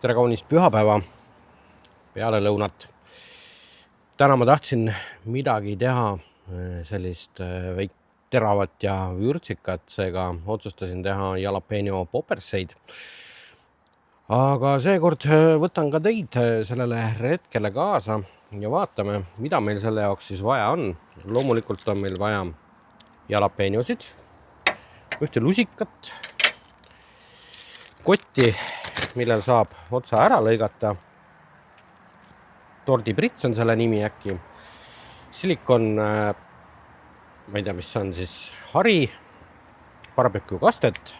tere kaunist pühapäeva peale lõunat. Täna ma tahtsin midagi teha sellist teravat ja vürtsikat, seega otsustasin teha jalapeno poperseid. Aga seekord võtan ka teid sellele retkele kaasa ja vaatame, mida meil selle jaoks siis vaja on. Loomulikult on meil vaja jalapenosid, ühte lusikat, kotti, millel saab otsa ära lõigata. Tordiprits on selle nimi äkki. Silikon, ma ei tea, mis on siis, hari, barbecue kastet,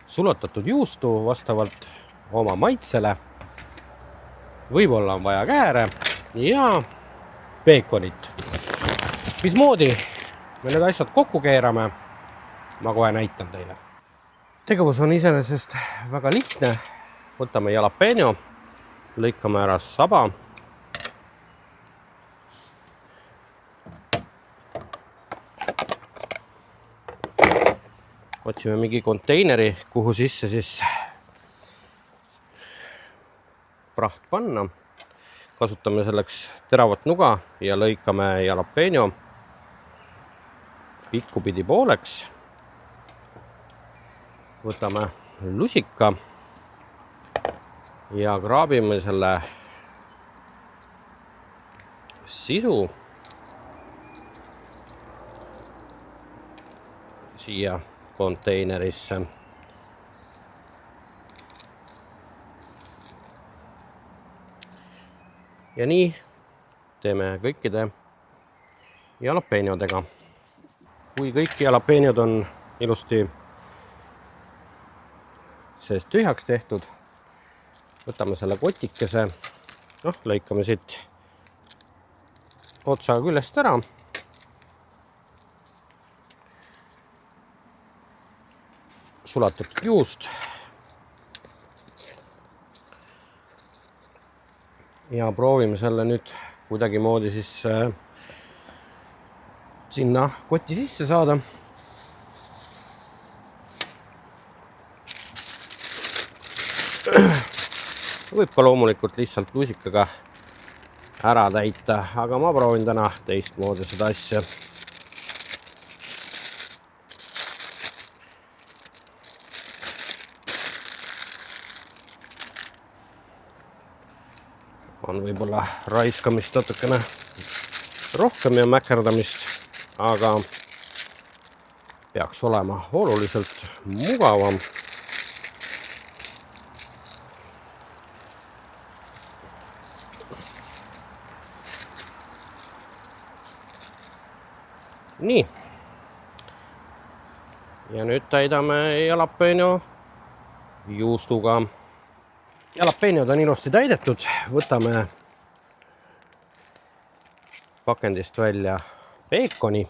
sulatatud juustu vastavalt oma maitsele. Võib-olla on vaja kääre ja peekonit. Mismoodi me need asjad kokku keerame, ma kohe näitan teile. Tegevus on iseenesest väga lihtne. Võtame jalapeno, lõikame ära saba. Otsime mingi konteineri, kuhu sisse siis praht panna. Kasutame selleks teravat nuga ja lõikame jalapeno pikkupidi pooleks. Võtame lusika ja kraabime selle sisu siia konteinerisse. Ja nii teeme kõikide jalapenodega. Kui kõik jalapenod on ilusti seest tühjaks tehtud, võtame selle kotikese, lõikame siit otsa küljest ära. Sulatatud juust ja proovime selle nüüd kuidagi moodi siis sinna kotti sisse saada. Võib ka loomulikult lihtsalt lusikaga ära täita, aga ma proovin täna teistmoodi seda asja. On võib-olla raiskamist natukene rohkem ja mäkerdamist, aga peaks olema oluliselt mugavam. Nii. Ja nüüd täidame jalapeno juustuga. Jalapenod on ilusti täidetud. Võtame pakendist välja peekoni.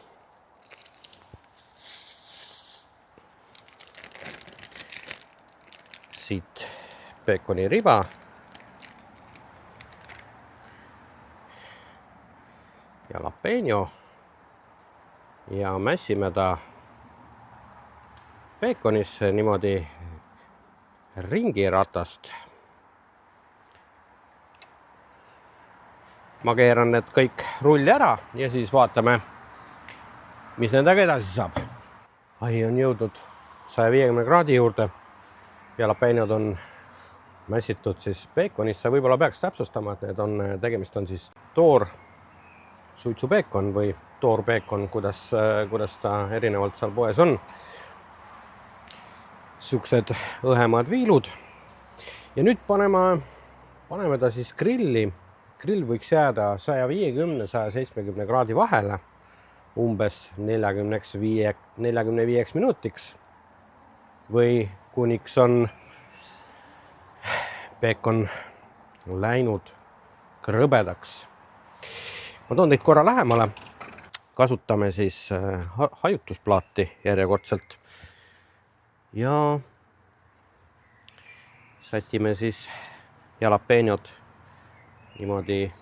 Siit peekoni riba. Jalapeno. Ja mässime ta peekonisse niimoodi ringiratast. Ma keeran need kõik rulli ära ja siis vaatame, mis nendega edasi saab. Ahi on jõudnud 150 kraadi juurde. Jalapenod on mässitud siis peekonisse. Võib-olla peaks täpsustama, et tegemist on siis toor suitsupeekon või toorpeekon, kuidas ta erinevalt seal poes on. Siuksed õhemad viilud. Ja nüüd paneme ta siis grilli. Grill võiks jääda 150-170 kraadi vahele umbes 45 minutiks või kuniks on peekon läinud krõbedaks. Ma toon teid korra lähemale. Kasutame siis hajutusplaati järjekordselt ja sätime siis jalapenod niimoodi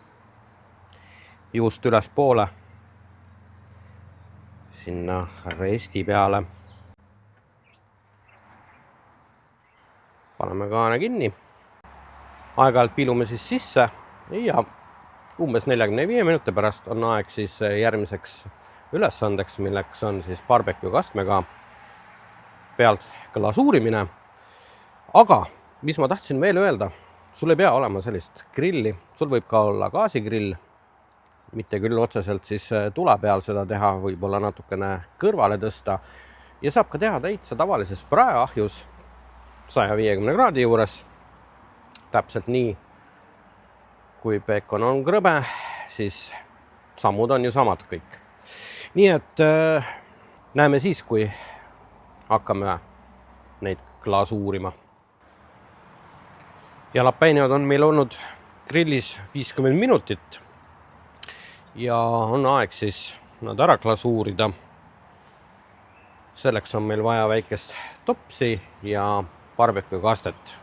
juust üles poole sinna resti peale. Paneme kaane kinni Aeg-ajalt piilume siis sisse ja umbes 45 minuti pärast on aeg siis järgmiseks ülesandeks, milleks on siis barbecue kastmega pealt glasuurimine. Aga mis ma tahtsin veel öelda, sul ei pea olema sellist grilli, sul võib ka olla gaasigrill, mitte küll otseselt siis tule peal seda teha, võib-olla natukene kõrvale tõsta ja saab ka teha täitsa tavalises praeahjus 150 kraadi juures, täpselt nii. Kui peekon on krõbe, siis sammud on ju samad kõik. Nii et näeme siis, kui hakkame neid glasuurima. Jalapeñod on meil olnud grillis 50 minutit ja on aeg siis nad ära glasuurida. Selleks on meil vaja väikest topsi ja barbecue kastet.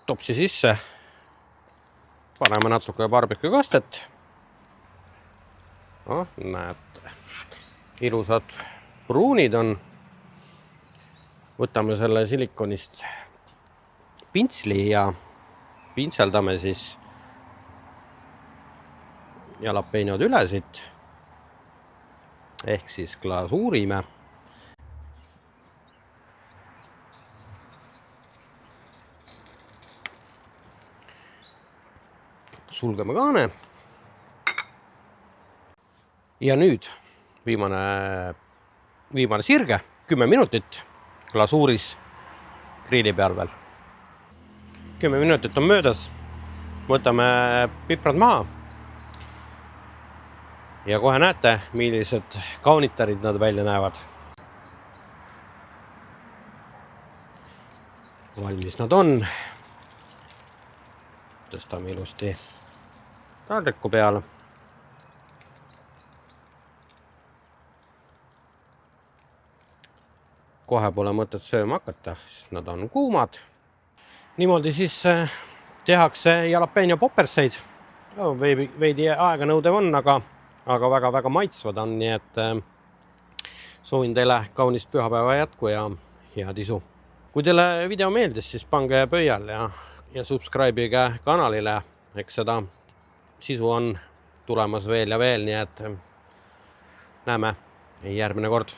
Topsi sisse paneme natuke barbecue kastet. Näete, ilusad pruunid on. Võtame selle silikonist pintsli ja pintseldame siis jalapeñod üle siit. Ehk siis glasuurime. Sulgeme kaane. Ja nüüd viimane sirge, 10 minutit glasuuris grilli peal veel. 10 minutit on möödas. Võtame piprad maha. Ja kohe näete, millised kaunitarid nad välja näevad. Valmis nad on. Tõstame ilusti taldriku peale. Kohe pole mõtet sööma hakata, sest nad on kuumad. Niimoodi siis tehakse jalapeño popperseid. Veidi aega nõudev on, aga väga maitsvad on, nii et soovin teile kaunist pühapäeva jätku ja head isu. Kui teile video meeldis, siis pange pöial ja subscribe'ige kanalile, eks seda sisu on tulemas veel ja veel, nii et näeme järgmine kord.